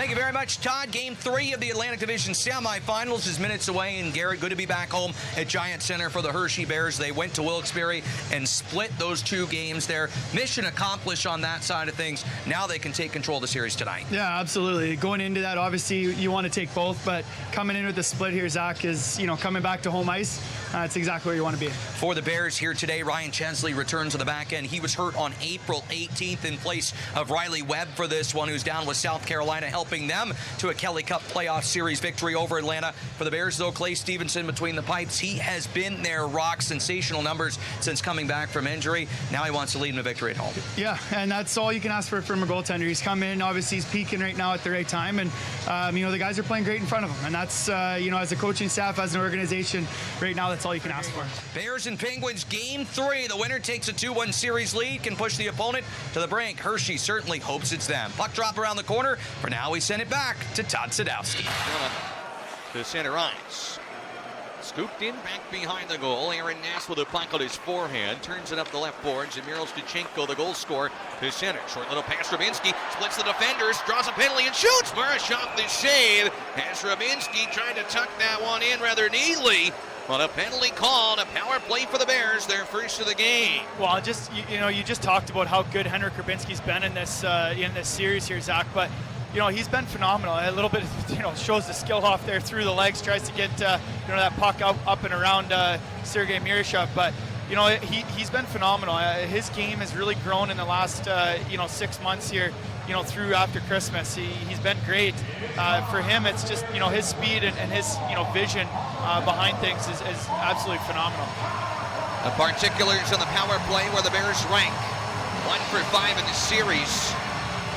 Thank you very much, Todd. Game 3 of the Atlantic Division semifinals is minutes away, and Garrett, good to be back home at Giant Center for the Hershey Bears. They went to Wilkes-Barre and split those 2 games there. Mission accomplished on that side of things. Now they can take control of the series tonight. Yeah, absolutely. Going into that, obviously, you want to take both, but coming in with the split here, Zach, is, coming back to home ice. It's exactly where you want to be. For the Bears here today, Ryan Chesley returns to the back end. He was hurt on April 18th in place of Riley Webb for this one, who's down with South Carolina, helping them to a Kelly Cup playoff series victory over Atlanta. For the Bears, though, Clay Stevenson between the pipes. He has been their rock. Sensational numbers since coming back from injury. Now he wants to lead them to victory at home. Yeah, and that's all you can ask for from a goaltender. He's come in, obviously he's peaking right now at the right time, and the guys are playing great in front of him. And that's, as a coaching staff, as an organization, right now that's all you can ask for. Bears and Penguins, Game 3. The winner takes a 2-1 series lead, can push the opponent to the brink. Hershey certainly hopes it's them. Puck drop around the corner. For now, we send it back to Todd Sadowski. To center ice. Scooped in back behind the goal. Aaron Nass with a puck on his forehand. Turns it up the left boards. And Miro Stachenko, the goal scorer, to center. Short little pass. Rabinski splits the defenders, draws a penalty, and shoots. Marashov the save. As Rabinski tried to tuck that one in rather neatly. But a penalty called, a power play for the Bears, their first of the game. Well, you just talked about how good Henrik Rabinski's been in this series here, Zach. But he's been phenomenal. A little bit, shows the skill off there through the legs, tries to get that puck up and around Sergei Mirashov. But he's been phenomenal. His game has really grown in the last 6 months here. Through after Christmas, he's been great. For him, it's just his speed and his vision behind things is absolutely phenomenal. The particulars on the power play where the Bears rank 1 for 5 in the series.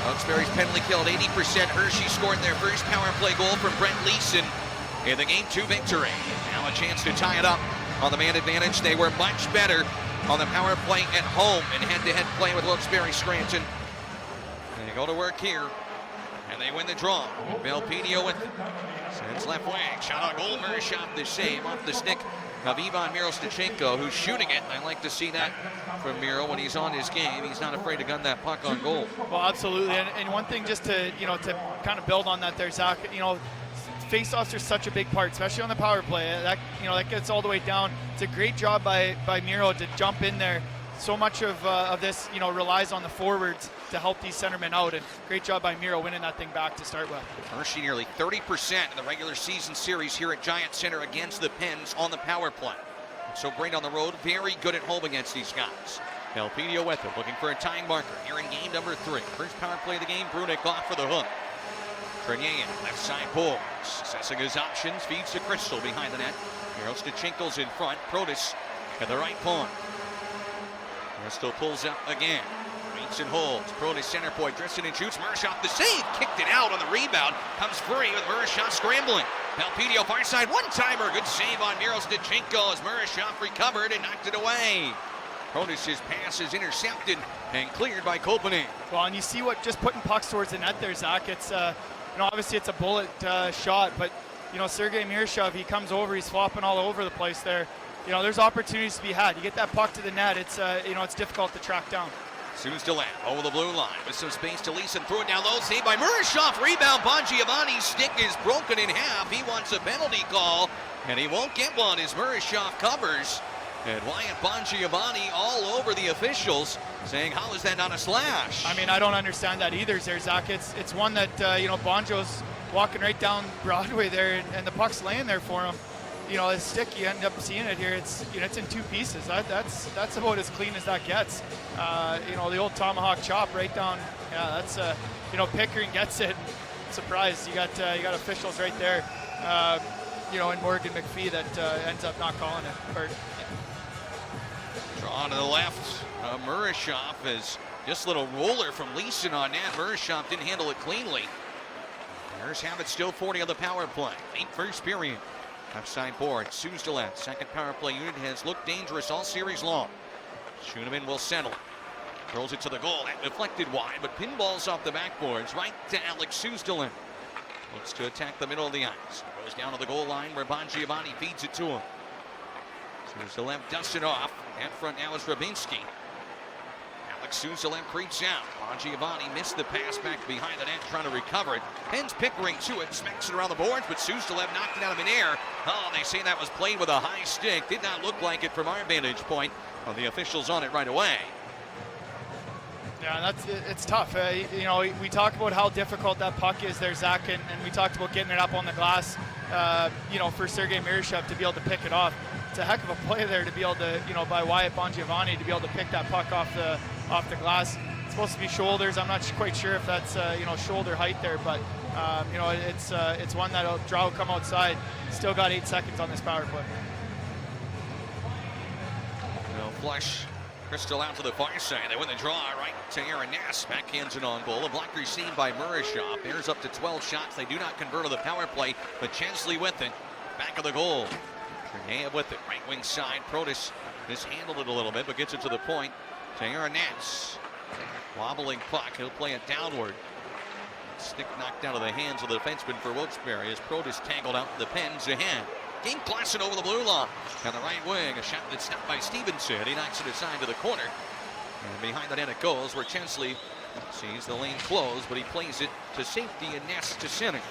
Wilkes-Barre's penalty killed 80%. Hershey scored their first power play goal from Brent Leeson in the Game 2 victory. Now a chance to tie it up on the man advantage. They were much better on the power play at home in head-to-head play with Wilkes-Barre Scranton. They go to work here, and they win the draw. Belpedio with sends left wing. Shot on goal. Marashov the save off the stick of Ivan Miro-Stachenko, who's shooting it. I like to see that from Miro when he's on his game. He's not afraid to gun that puck on goal. Well, absolutely. And one thing just to kind of build on that there, Zach, face-offs are such a big part, especially on the power play. That gets all the way down. It's a great job by Miro to jump in there. So much of this, relies on the forwards to help these centermen out, and great job by Miro winning that thing back to start with. Hershey nearly 30% in the regular season series here at Giant Center against the Pens on the power play. So great on the road, very good at home against these guys. Belpedio with it, looking for a tying marker here in game number 3. First power play of the game, Brunick off for the hook. Trenier, left side pulls, assessing his options, feeds to Crystal behind the net. Miro Stachenko's in front, Protas at the right point. Crystal pulls up again. Waits and holds. Protas center point. Dressing and shoots. Marashov the save. Kicked it out on the rebound. Comes free with Marashov scrambling. Belpedio far side. One-timer. Good save on Miro Stachenko as Marashov recovered and knocked it away. Protas' pass is intercepted and cleared by Kopanen. Well, and you see what just putting pucks towards the net there, Zach. It's obviously it's a bullet shot, but Sergei Mirashov, he comes over. He's flopping all over the place there. There's opportunities to be had. You get that puck to the net, it's difficult to track down. Suzdalen over the blue line with some space to Leeson. Threw it down low, saved by Marashov. Rebound, Bongiovanni's stick is broken in half. He wants a penalty call, and he won't get one as Marashov covers. And Wyatt Bongiovanni all over the officials, saying, how is that not a slash? I mean, I don't understand that either, Zach. It's one that, Bonjo's walking right down Broadway there, and the puck's laying there for him. His stick, you end up seeing it here. It's in 2 pieces. That's about as clean as that gets. The old tomahawk chop right down. Yeah, that's Pickering gets it. Surprised you got officials right there. And Morgan McPhee that ends up not calling it. Draw to the left. Marashov is just a little roller from Leeson on that. Marashov didn't handle it cleanly. Bears have it still 40 on the power play. Late first period. Left side board, Suzdalen, second power play unit, has looked dangerous all series long. Schoeneman will settle. Throws it to the goal, that deflected wide, but pinballs off the backboards right to Alex Suzdalen. Looks to attack the middle of the ice. Goes down to the goal line where Bongiovanni feeds it to him. Suzdalen dusts it off. In front now is Rabinski. Suzulev creeps out. Giovanni missed the pass back behind the net, trying to recover it. Pens Pickering to it, smacks it around the boards, but Suzulev knocked it out of midair. Oh, they say that was played with a high stick. Did not look like it from our vantage point. Well, the officials on it right away. Yeah, it's tough. We talk about how difficult that puck is there, Zach, and we talked about getting it up on the glass, for Sergei Mirishev to be able to pick it off. It's a heck of a play there to be able to, by Wyatt Bongiovanni to be able to pick that puck off the glass. It's supposed to be shoulders. I'm not quite sure if that's, shoulder height there, but, it's one that'll draw come outside. Still got 8 seconds on this power play. Flush Crystal out to the far side. They win the draw right to Aaron Ness. Backhands it on goal. A block received by Mirishev. Bears up to 12 shots. They do not convert on the power play, but Chesley with it. Back of the goal. Trinea with it. Right wing side. Protas mishandled it a little bit, but gets it to the point to Aaron Ness. Wobbling puck. He'll play it downward. Stick knocked out of the hands of the defenseman for Wilkes-Barre as Protas tangled out the Pens ahead. Game Klassen over the blue line. On the right wing, a shot that's stopped by Stevenson. He knocks it aside to the corner. And behind the net it goes, where Chesley sees the lane closed, but he plays it to safety and Ness to center.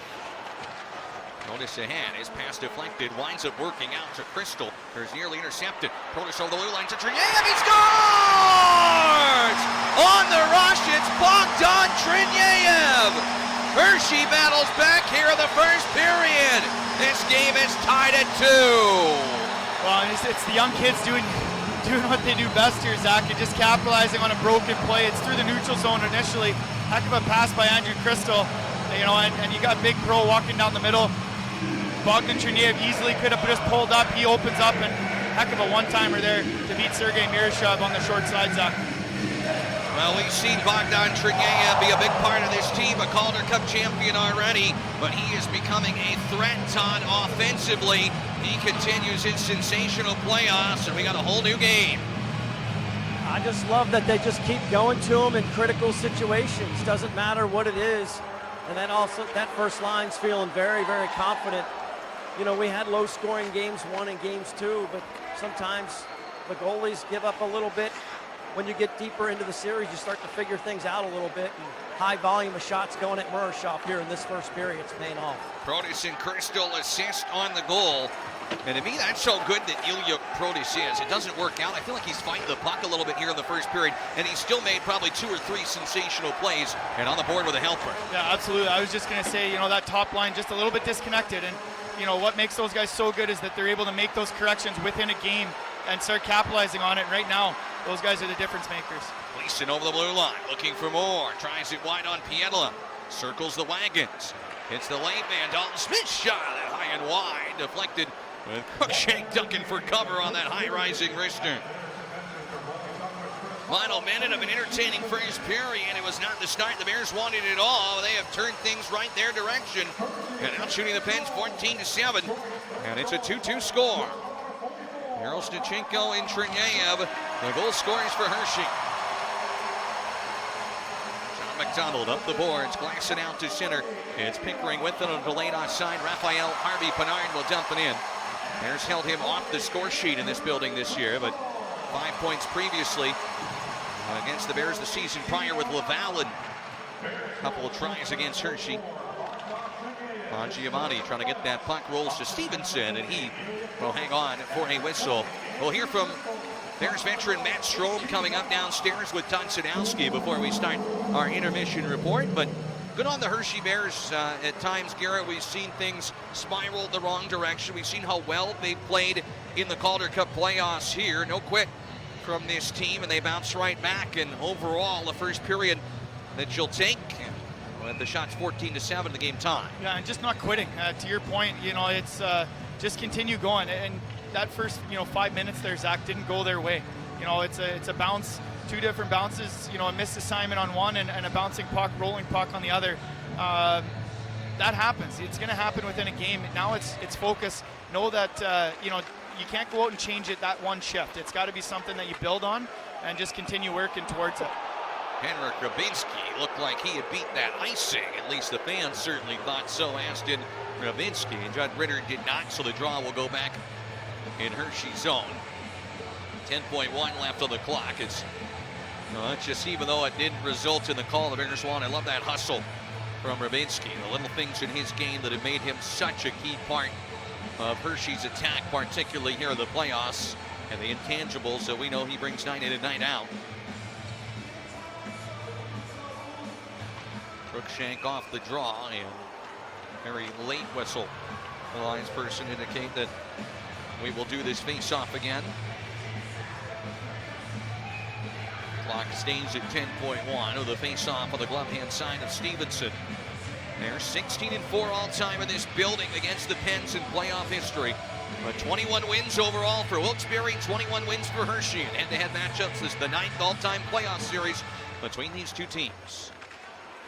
Protas ahead, his pass deflected, winds up working out to Crystal. There's nearly intercepted. Protas over the blue line to Triniev. He scores! On the rush, it's Bogdan Triniev. Hershey battles back here in the first period. This game is tied at 2. Well, it's the young kids doing what they do best here, Zach, and just capitalizing on a broken play. It's through the neutral zone initially. Heck of a pass by Andrew Crystal, and you got Big Pro walking down the middle. Bogdan Triniev easily could have just pulled up. He opens up, and heck of a one-timer there to beat Sergei Mirishev on the short side, Zach. Well, we've seen Bogdan Triniev be a big part of this team, a Calder Cup champion already, but he is becoming a threat, Todd, offensively. He continues his sensational playoffs, and we got a whole new game. I just love that they just keep going to him in critical situations. Doesn't matter what it is. And then also that first line's feeling very, very confident. We had low-scoring games 1 and games 2, but sometimes the goalies give up a little bit. When you get deeper into the series, you start to figure things out a little bit. And high volume of shots going at Mirishev here in this first period. It's paying off. Protas and Crystal assist on the goal. And to me, that's so good that Ilya Protas is. It doesn't work out. I feel like he's fighting the puck a little bit here in the first period, and he's still made probably 2 or 3 sensational plays and on the board with a helper. Yeah, absolutely. I was just going to say, that top line just a little bit disconnected. And, what makes those guys so good is that they're able to make those corrections within a game and start capitalizing on it. Right now, those guys are the difference makers. Gleason over the blue line, looking for more. Tries it wide on Pietla. Circles the wagons. Hits the lane man. Dalton Smith shot it high and wide. Deflected with Cruikshank ducking for cover on that high-rising wrister. Final minute of an entertaining first period. It was not the start the Bears wanted at all. They have turned things right their direction. And out shooting the Pens 14-7. And it's a 2-2 score. Yarosnichenko and Triniev, the goal scorers for Hershey. John McDonald up the boards, glassing out to center. It's Pickering with it on a delayed offside. Raphael Harvey Pinard will dump it in. Bears held him off the score sheet in this building this year, but 5 points previously against the Bears the season prior with Laval and a couple of tries against Hershey. Giovanni trying to get that puck, rolls to Stevenson, and he will hang on for a whistle. We'll hear from Bears veteran Matt Strome coming up downstairs with Todd Sadowski before we start our intermission report. But good on the Hershey Bears at times, Garrett. We've seen things spiral the wrong direction. We've seen how well they've played in the Calder Cup playoffs here. No quit from this team, and they bounce right back. And overall, the first period that you'll take, the shot's 14-7, the game time. Yeah, and just not quitting. To your point, it's just continue going. And that first, 5 minutes there, Zach, didn't go their way. It's a bounce, 2 different bounces. A missed assignment on one and a bouncing puck, rolling puck on the other. That happens. It's going to happen within a game. Now it's focus. Know that you can't go out and change it that one shift. It's got to be something that you build on and just continue working towards it. Henrik Grabinski looked like he had beat that icing. At least the fans certainly thought so, as did Grabinski. And Judd Ritter did not, so the draw will go back in Hershey's zone. 10.1 left on the clock. It's It's just, even though it didn't result in the call, the Bears won. I love that hustle from Rybinski. The little things in his game that have made him such a key part of Hershey's attack, particularly here in the playoffs, and the intangibles that we know he brings night in and night out. Cruikshank off the draw, and very late whistle. The lines person indicate that we will do this face-off again. Clock stays at 10.1 of the face-off on the glove-hand side of Stevenson. They're 16-4 all-time in this building against the Pens in playoff history. 21 wins overall for Wilkes-Barre, 21 wins for Hershey. And head-to-head matchups, this is the 9th all-time playoff series between these two teams.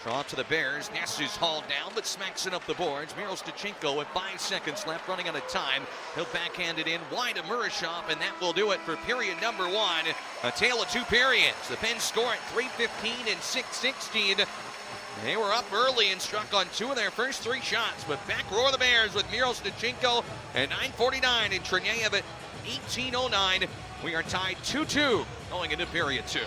Draw to the Bears. Ness is hauled down, but smacks it up the boards. Miro Stachenko with 5 seconds left, running out of time. He'll backhand it in wide to Murashov, and that will do it for period number 1. A tale of 2 periods. The Pens score at 3:15 and 6:16. They were up early and struck on 2 of their first 3 shots, but back roar the Bears with Miro Stachenko at 9:49 and Cherniev at 18:09. We are tied 2-2 going into period 2.